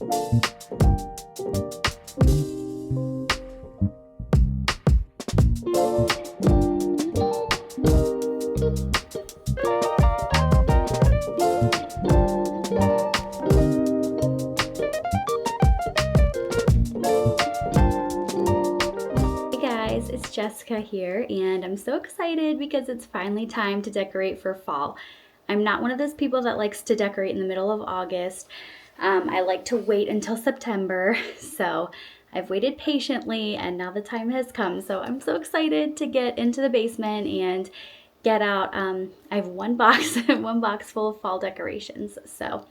It's Jessica here, and I'm so excited because it's finally time to decorate for fall. I'm not one of those people that likes to decorate in the middle of August. I like to wait until September, so I've waited patiently and now the time has come. So I'm so excited to get into the basement and get out. I have one box full of fall decorations. So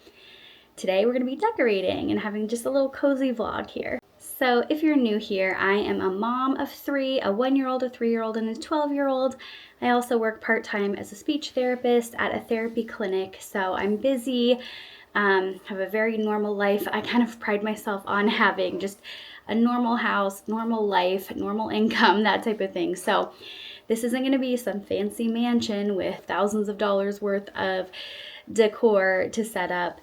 today we're going to be decorating and having just a little cozy vlog here. So if you're new here, I am a mom of 3, a 1-year-old, a 3-year-old, and a 12-year-old. I also work part-time as a speech therapist at a therapy clinic, so I'm busy, have a very normal life. I kind of pride myself on having just a normal house, normal life, normal income, that type of thing. So this isn't going to be some fancy mansion with thousands of dollars worth of decor to set up.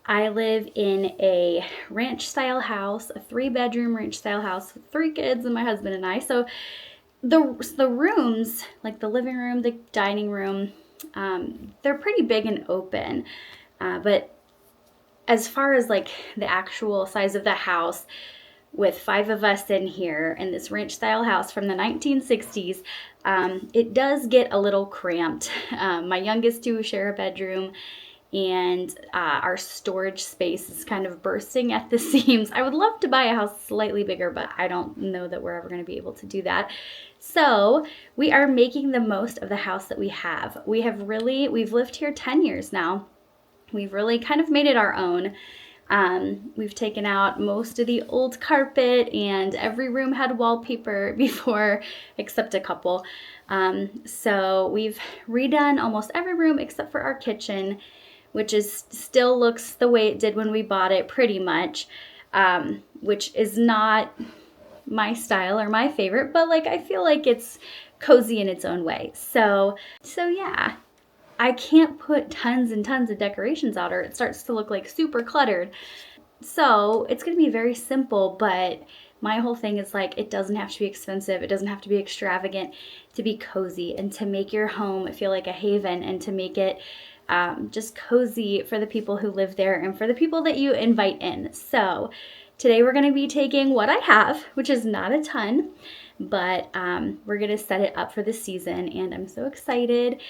I live in a ranch-style house, a 3-bedroom ranch-style house with 3 kids and my husband and I. So the rooms, like the living room, the dining room, they're pretty big and open. But as far as like the actual size of the house, with 5 of us in here in this ranch-style house from the 1960s, it does get a little cramped. My youngest 2 share a bedroom, and our storage space is kind of bursting at the seams. I would love to buy a house slightly bigger, but I don't know that we're ever going to be able to do that. So we are making the most of the house that we have. We've lived here 10 years now. We've really kind of made it our own. We've taken out most of the old carpet, and every room had wallpaper before, except a couple. So we've redone almost every room except for our kitchen, which still looks the way it did when we bought it, pretty much, which is not my style or my favorite, but like I feel like it's cozy in its own way. So yeah, I can't put tons and tons of decorations out or it starts to look like super cluttered. So it's gonna be very simple, but my whole thing is like, it doesn't have to be expensive. It doesn't have to be extravagant to be cozy and to make your home feel like a haven and to make it just cozy for the people who live there and for the people that you invite in. So today we're going to be taking what I have, which is not a ton, but we're going to set it up for the season, and I'm so excited.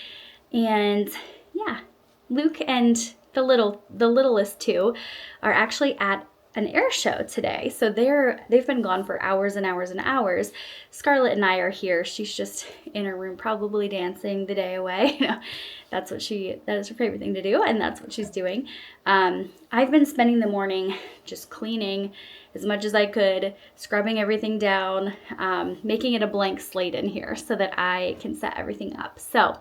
And yeah, Luke and the littlest 2 are actually at an air show today. So they've been gone for hours and hours and hours. Scarlett and I are here. She's just in her room probably dancing the day away. That is her favorite thing to do, and that's what she's doing. I've been spending the morning just cleaning as much as I could, scrubbing everything down, making it a blank slate in here so that I can set everything up. So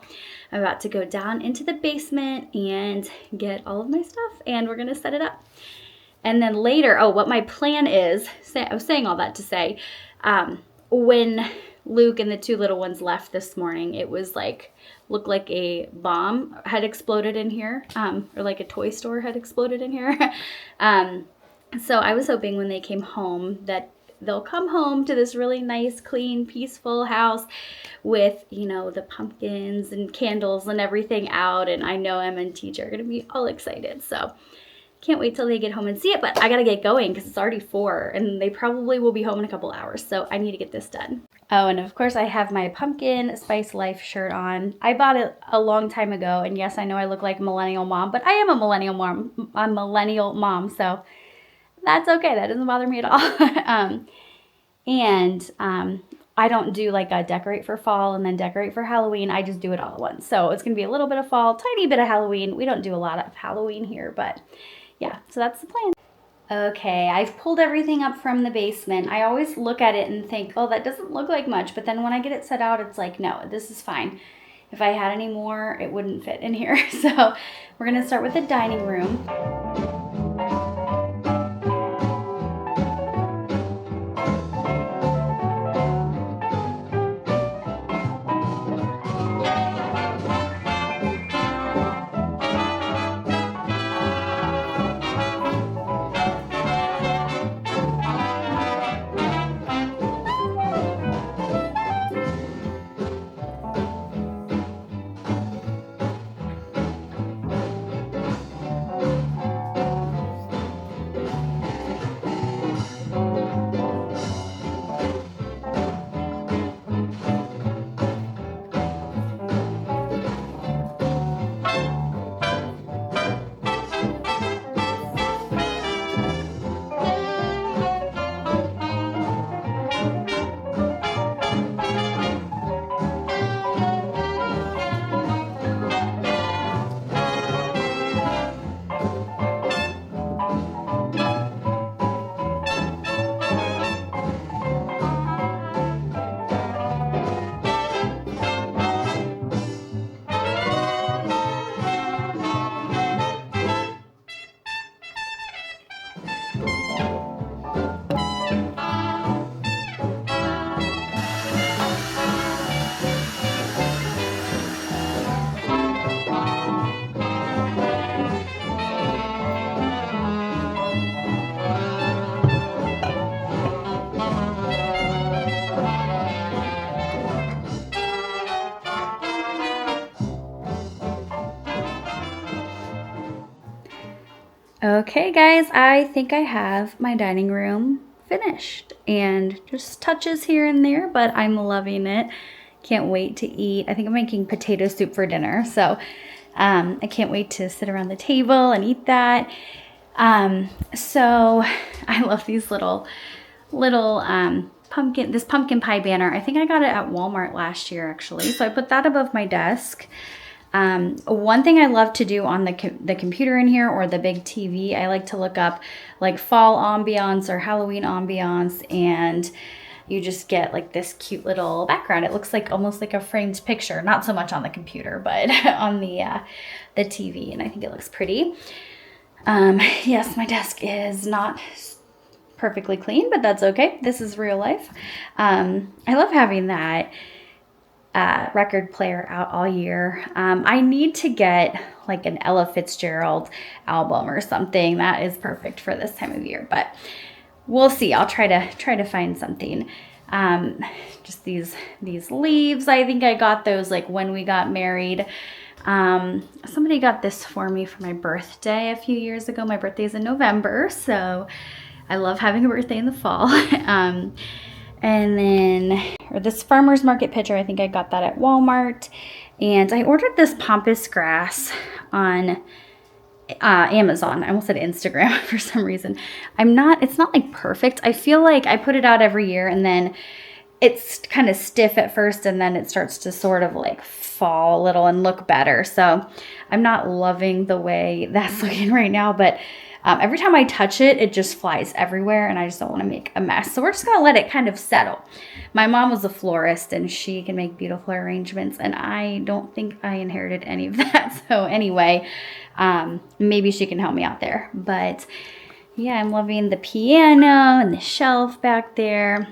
I'm about to go down into the basement and get all of my stuff, and we're gonna set it up. And then later, what my plan is, I was saying all that to say, when Luke and the 2 little ones left this morning, it was looked like a bomb had exploded in here, or like a toy store had exploded in here. So I was hoping when they came home that they'll come home to this really nice, clean, peaceful house with, the pumpkins and candles and everything out. And I know Emma and Teach are going to be all excited. So can't wait till they get home and see it, but I gotta get going because it's already 4 and they probably will be home in a couple hours, so I need to get this done. Oh, and of course I have my Pumpkin Spice Life shirt on. I bought it a long time ago, and yes, I know I look like a millennial mom, but I am a millennial mom, so that's okay. That doesn't bother me at all. I don't do like a decorate for fall and then decorate for Halloween. I just do it all at once. So it's gonna be a little bit of fall, tiny bit of Halloween. We don't do a lot of Halloween here, but yeah, so that's the plan. Okay, I've pulled everything up from the basement. I always look at it and think, oh, that doesn't look like much. But then when I get it set out, it's like, no, this is fine. If I had any more, it wouldn't fit in here. So we're gonna start with the dining room. Okay guys, I think I have my dining room finished and just touches here and there, but I'm loving it. Can't wait to eat. I think I'm making potato soup for dinner, so I can't wait to sit around the table and eat that. So I love these little this pumpkin pie banner. I think I got it at Walmart last year actually. So I put that above my desk. One thing I love to do on the computer in here or the big TV, I like to look up like fall ambiance or Halloween ambiance, and you just get like this cute little background. It looks like almost like a framed picture, not so much on the computer, but on the TV, and I think it looks pretty. Yes, my desk is not perfectly clean, but that's okay. This is real life. I love having that record player out all year. I need to get like an Ella Fitzgerald album or something that is perfect for this time of year, but we'll see. I'll try to find something. Just these leaves. I think I got those like when we got married. Somebody got this for me for my birthday a few years ago. My birthday is in November, so I love having a birthday in the fall. And then, or this farmer's market picture, I think I got that at Walmart. And I ordered this pampas grass on Amazon. I almost said Instagram for some reason. It's not like perfect. I feel like I put it out every year and then it's kind of stiff at first and then it starts to sort of like fall a little and look better. So I'm not loving the way that's looking right now, but every time I touch it, it just flies everywhere and I just don't want to make a mess. So we're just going to let it kind of settle. My mom was a florist and she can make beautiful arrangements, and I don't think I inherited any of that. So anyway, maybe she can help me out there. But yeah, I'm loving the piano and the shelf back there.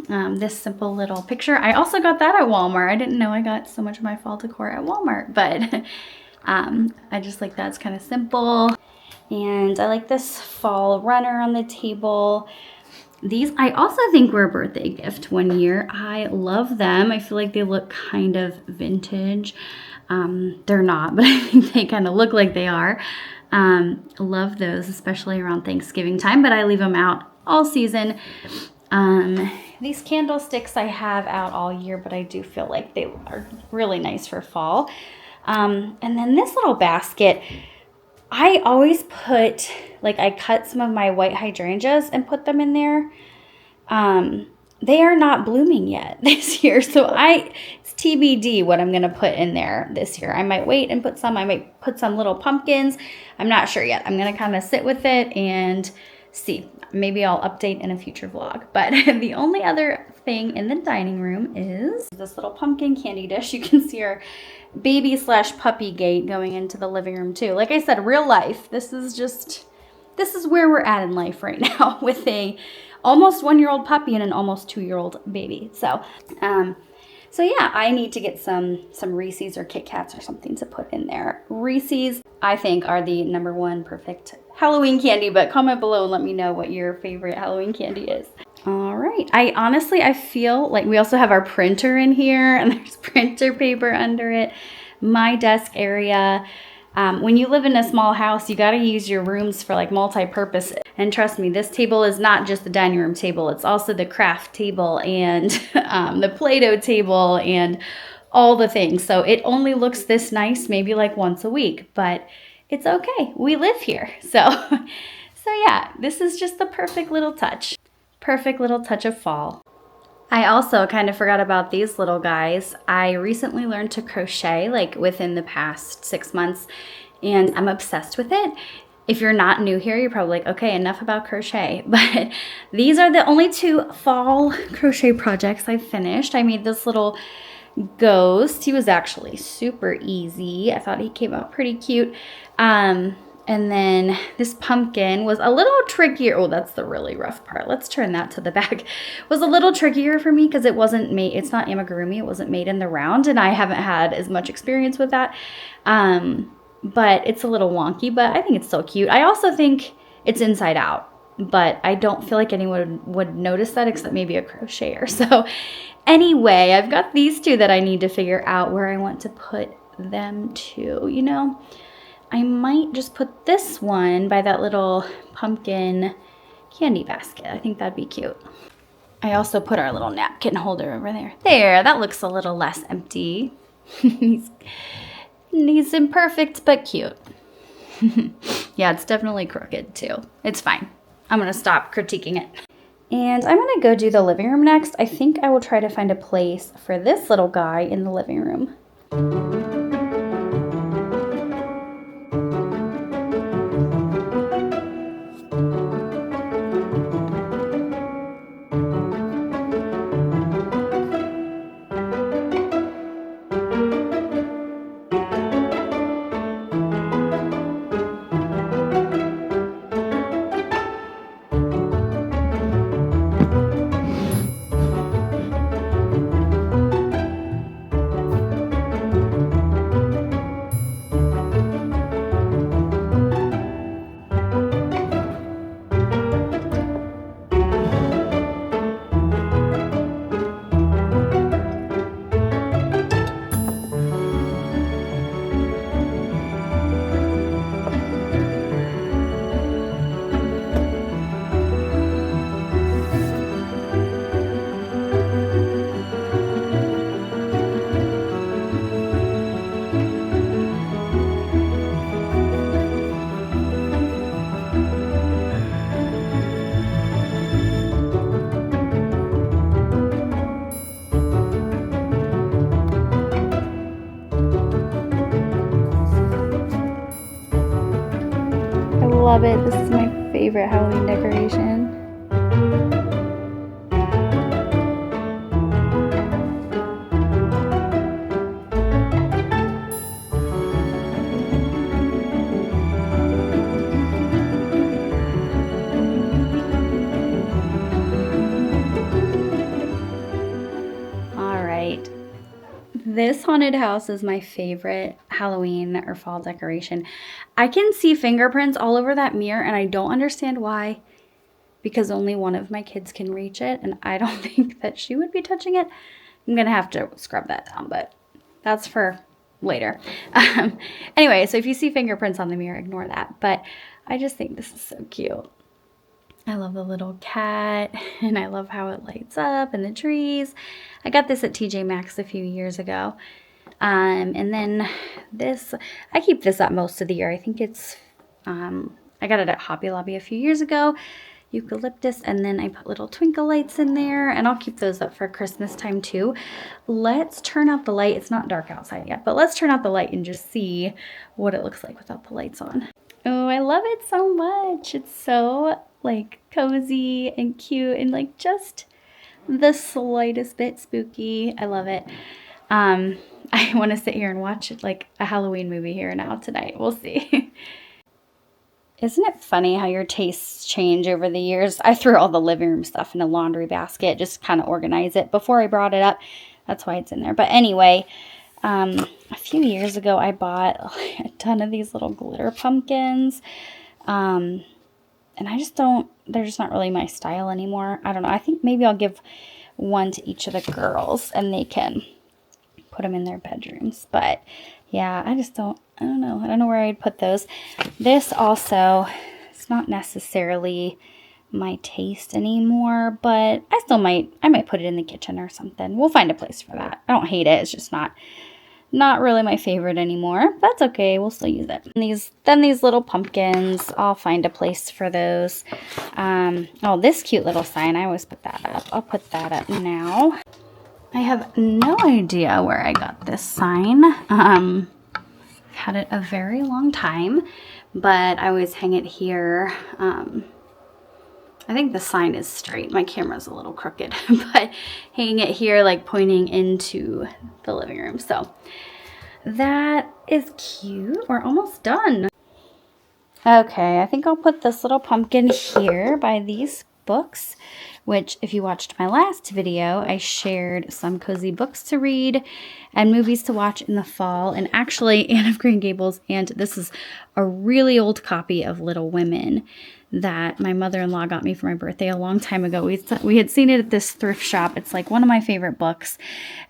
This simple little picture. I also got that at Walmart. I didn't know I got so much of my fall decor at Walmart, but I just like that. It's kind of simple. And I like this fall runner on the table. These I also think were a birthday gift one year. I love them. I feel like they look kind of vintage. They're not, but I think they kind of look like they are. Love those, especially around Thanksgiving time, but I leave them out all season. These candlesticks I have out all year, but I do feel like they are really nice for fall. And then this little basket, I always put, like I cut some of my white hydrangeas and put them in there. They are not blooming yet this year, so it's TBD what I'm going to put in there this year. I might wait and put some. I might put some little pumpkins. I'm not sure yet. I'm going to kind of sit with it and see. Maybe I'll update in a future vlog. But the only other thing in the dining room is this little pumpkin candy dish. You can see our baby/puppy gate going into the living room too. Like I said, real life. This is where we're at in life right now with a almost 1-year-old puppy and an almost 2-year-old baby. So yeah, I need to get some Reese's or Kit Kats or something to put in there. Reese's, I think, are the #1 perfect Halloween candy, but comment below and let me know what your favorite Halloween candy is. All right. I feel like we also have our printer in here and there's printer paper under it. My desk area. When you live in a small house, you got to use your rooms for like multi-purpose. And trust me, this table is not just the dining room table. It's also the craft table and the Play-Doh table and all the things. So it only looks this nice maybe like once a week, but it's okay. We live here. So yeah, this is just the perfect little touch. Perfect little touch of fall. I also kind of forgot about these little guys. I recently learned to crochet like within the past 6 months, and I'm obsessed with it. If you're not new here, you're probably like, okay, enough about crochet. But these are the only 2 fall crochet projects I've finished. I made this little ghost. He was actually super easy. I thought he came out pretty cute. And then this pumpkin was a little trickier. Oh, that's the really rough part. Let's turn that to the back. It was a little trickier for me because it wasn't made, it's not amigurumi. It wasn't made in the round, and I haven't had as much experience with that. But it's a little wonky, but I think it's still cute. I also think it's inside out, but I don't feel like anyone would notice that except maybe a crocheter. So anyway, I've got these 2 that I need to figure out where I want to put them to, you know. I might just put this one by that little pumpkin candy basket. I think that'd be cute. I also put our little napkin holder over there. There, that looks a little less empty. he's imperfect, but cute. Yeah, it's definitely crooked too. It's fine. I'm gonna stop critiquing it. And I'm gonna go do the living room next. I think I will try to find a place for this little guy in the living room. I love it. This is my favorite Halloween decoration. All right. This haunted house is my favorite Halloween or fall decoration. I can see fingerprints all over that mirror and I don't understand why, because only one of my kids can reach it and I don't think that she would be touching it. I'm gonna have to scrub that down, but that's for later. Anyway, so if you see fingerprints on the mirror, ignore that. But I just think this is so cute. I love the little cat and I love how it lights up and the trees. I got this at TJ Maxx a few years ago. And then this, I keep this up most of the year. I think it's, I got it at Hobby Lobby a few years ago. Eucalyptus, and then I put little twinkle lights in there, and I'll keep those up for Christmas time too. Let's turn out the light. It's not dark outside yet, but let's turn out the light and just see what it looks like without the lights on. Oh, I love it so much. It's so like cozy and cute and like just the slightest bit spooky. I love it. I want to sit here and watch like a Halloween movie here now tonight. We'll see. Isn't it funny how your tastes change over the years? I threw all the living room stuff in a laundry basket, just kind of organize it before I brought it up. That's why it's in there. But anyway, a few years ago, I bought a ton of these little glitter pumpkins. And I just don't, they're just not really my style anymore. I don't know. I think maybe I'll give one to each of the girls and they can put them in their bedrooms. But yeah, I don't know. I don't know where I'd put those. This also, it's not necessarily my taste anymore, but I might put it in the kitchen or something. We'll find a place for that. I don't hate it. It's just not really my favorite anymore. That's okay. We'll still use it. And these little pumpkins, I'll find a place for those. Oh, this cute little sign. I always put that up. I'll put that up now. I have no idea where I got this sign. Had it a very long time, but I always hang it here. I think the sign is straight. My camera's a little crooked, but hanging it here, like pointing into the living room. So that is cute. We're almost done. Okay, I think I'll put this little pumpkin here by these books, which if you watched my last video, I shared some cozy books to read and movies to watch in the fall, and actually Anne of Green Gables, and this is a really old copy of Little Women that my mother-in-law got me for my birthday a long time ago. We had seen it at this thrift shop. It's like one of my favorite books.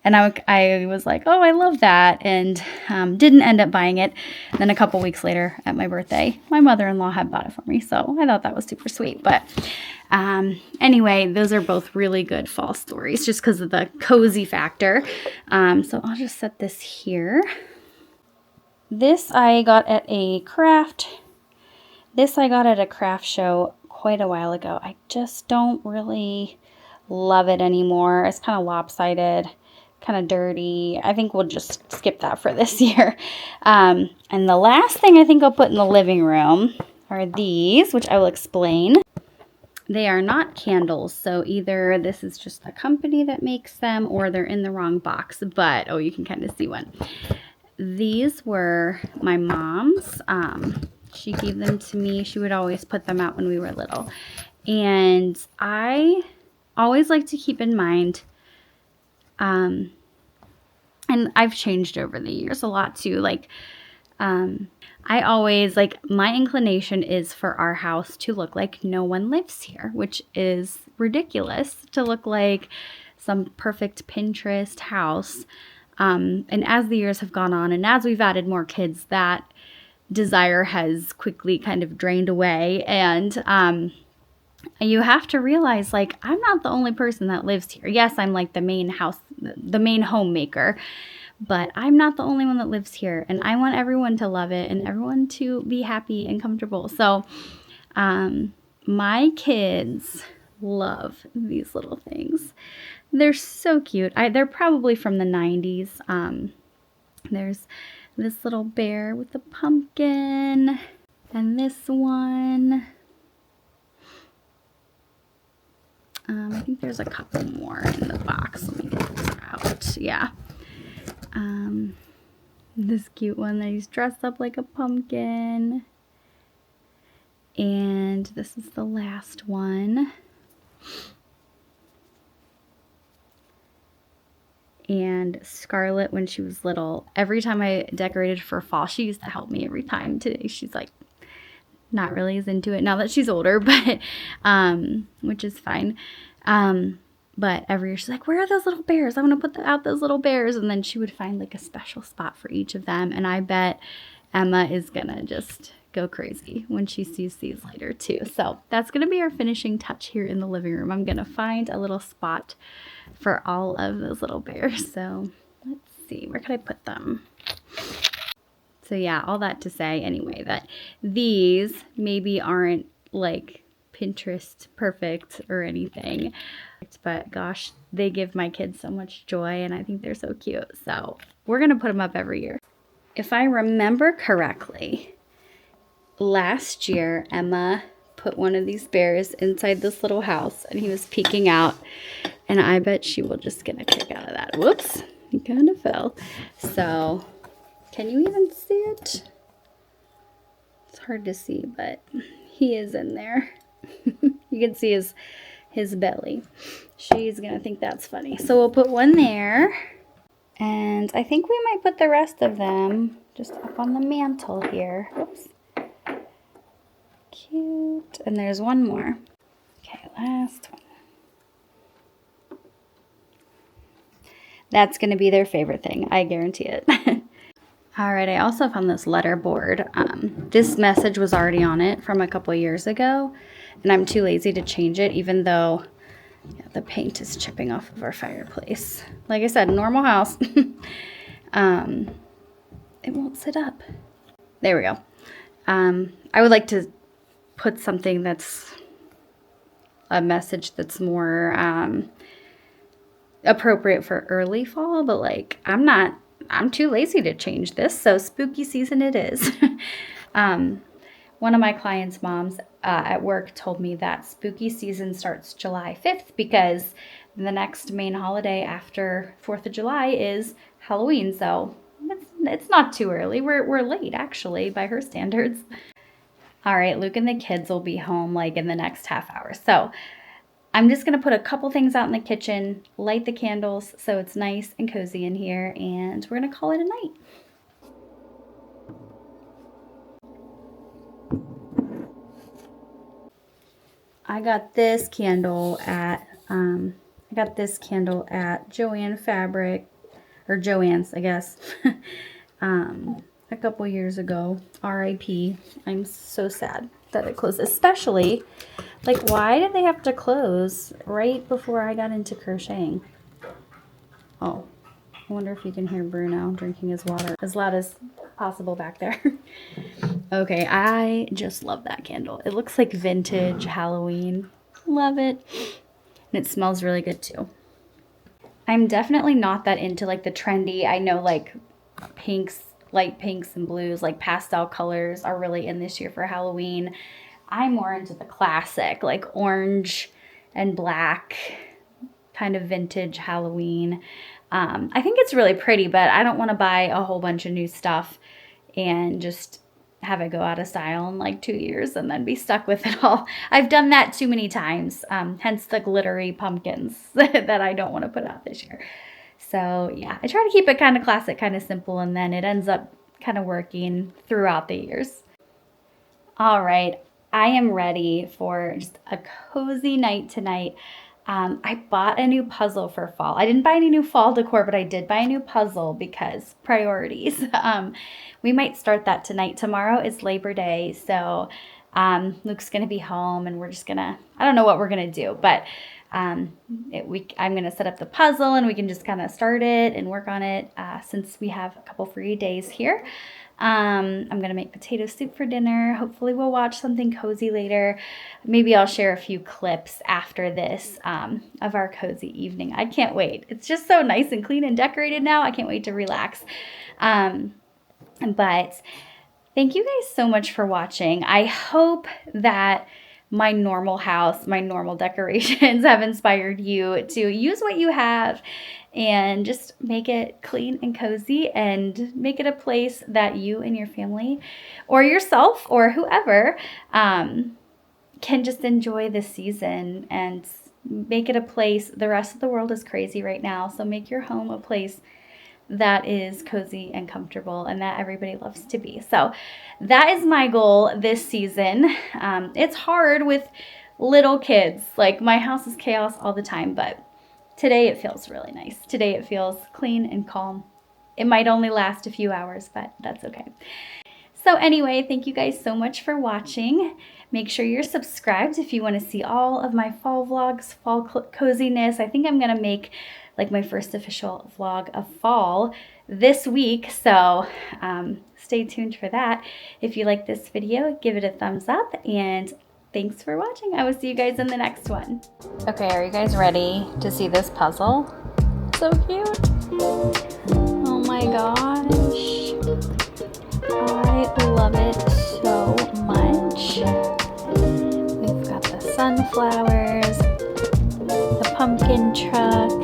And I was like, oh, I love that. And didn't end up buying it. Then a couple weeks later at my birthday, my mother-in-law had bought it for me. So I thought that was super sweet. But anyway, those are both really good fall stories just because of the cozy factor. So I'll just set this here. This I got at a craft show quite a while ago. I just don't really love it anymore. It's kind of lopsided, kind of dirty. I think we'll just skip that for this year. And the last thing I think I'll put in the living room are these, which I will explain. They are not candles, so either this is just the company that makes them or they're in the wrong box, but, oh, you can kind of see one. These were my mom's. She gave them to me. She would always put them out when we were little. And I always like to keep in mind, and I've changed over the years a lot too, like, I always, like, my inclination is for our house to look like no one lives here, which is ridiculous, to look like some perfect Pinterest house. And as the years have gone on and as we've added more kids, that desire has quickly kind of drained away. And you have to realize, like, I'm not the only person that lives here. Yes, I'm like the main homemaker, but I'm not the only one that lives here. And I want everyone to love it and everyone to be happy and comfortable. So my kids love these little things. They're so cute. They're probably from the 90s. There's this little bear with a pumpkin, and this one. I think there's a couple more in the box. Let me get this out. Yeah. This cute one that he's dressed up like a pumpkin. And this is the last one. And Scarlett, when she was little, every time I decorated for fall, she used to help me every time. Today, she's like not really as into it now that she's older, but which is fine. But every year she's like, where are those little bears? I want to put out those little bears. And then she would find like a special spot for each of them. And I bet Emma is gonna just go crazy when she sees these later too. So that's gonna be our finishing touch here in the living room. I'm gonna find a little spot for all of those little bears. So let's see, where could I put them? So yeah, all that to say anyway, that these maybe aren't like Pinterest perfect or anything, but gosh, they give my kids so much joy and I think they're so cute. So we're gonna put them up every year. If I remember correctly, last year Emma put one of these bears inside this little house and he was peeking out, and I bet she will just get a kick out of that. Whoops, he kind of fell. So can you even see it? It's hard to see, but he is in there. You can see his belly. She's gonna think that's funny. So we'll put one there. And I think we might put the rest of them just up on the mantle here. Oops. Cute. And there's one more. Okay, last one. That's gonna be their favorite thing. I guarantee it. All right, I also found this letter board. This message was already on it from a couple years ago, and I'm too lazy to change it, even though the paint is chipping off of our fireplace. Like I said, normal house. It won't sit up. There we go. I would like to put something that's a message that's more appropriate for early fall, but like I'm too lazy to change this, so spooky season it is. One of my clients' moms at work told me that spooky season starts July 5th because the next main holiday after 4th of July is Halloween, so it's not too early. We're late, actually, by her standards. All right, Luke and the kids will be home like in the next half hour, so I'm just going to put a couple things out in the kitchen, light the candles so it's nice and cozy in here, and we're going to call it a night. I got this candle at Joann Fabric, or Joann's, I guess, a couple years ago. RIP. I'm so sad that it closed, especially, like, why did they have to close right before I got into crocheting? Oh, I wonder if you can hear Bruno drinking his water as loud as possible back there. Okay, I just love that candle. It looks like vintage Halloween. Love it. And it smells really good too. I'm definitely not that into like the trendy, I know like pinks, light pinks and blues, like pastel colors are really in this year for Halloween. I'm more into the classic, like orange and black, kind of vintage Halloween. I think it's really pretty, but I don't want to buy a whole bunch of new stuff and just have it go out of style in like 2 years and then be stuck with it all. I've done that too many times, hence the glittery pumpkins that I don't want to put out this year. So yeah, I try to keep it kind of classic, kind of simple, and then it ends up kind of working throughout the years. All right, I am ready for just a cozy night tonight. I bought a new puzzle for fall. I didn't buy any new fall decor, but I did buy a new puzzle because priorities. We might start that tonight. Tomorrow is Labor Day, so Luke's going to be home and we're just going to, I don't know what we're going to do, but I'm going to set up the puzzle and we can just kind of start it and work on it since we have a couple free days here. I'm going to make potato soup for dinner. Hopefully we'll watch something cozy later. Maybe I'll share a few clips after this of our cozy evening. I can't wait. It's just so nice and clean and decorated now. I can't wait to relax. But thank you guys so much for watching. I hope that my normal house, my normal decorations have inspired you to use what you have and just make it clean and cozy and make it a place that you and your family or yourself or whoever can just enjoy this season and make it a place. The rest of the world is crazy right now, so make your home a place that is cozy and comfortable and that everybody loves to be. So that is my goal this season. It's hard with little kids. Like my house is chaos all the time, but today it feels really nice. Today it feels clean and calm. It might only last a few hours, but that's okay. So anyway, thank you guys so much for watching. Make sure you're subscribed if you want to see all of my fall vlogs, fall coziness. I think I'm going to make like my first official vlog of fall this week. So stay tuned for that. If you like this video, give it a thumbs up and thanks for watching. I will see you guys in the next one. Okay, are you guys ready to see this puzzle? So cute. Oh my gosh. I love it so much. We've got the sunflowers, the pumpkin truck,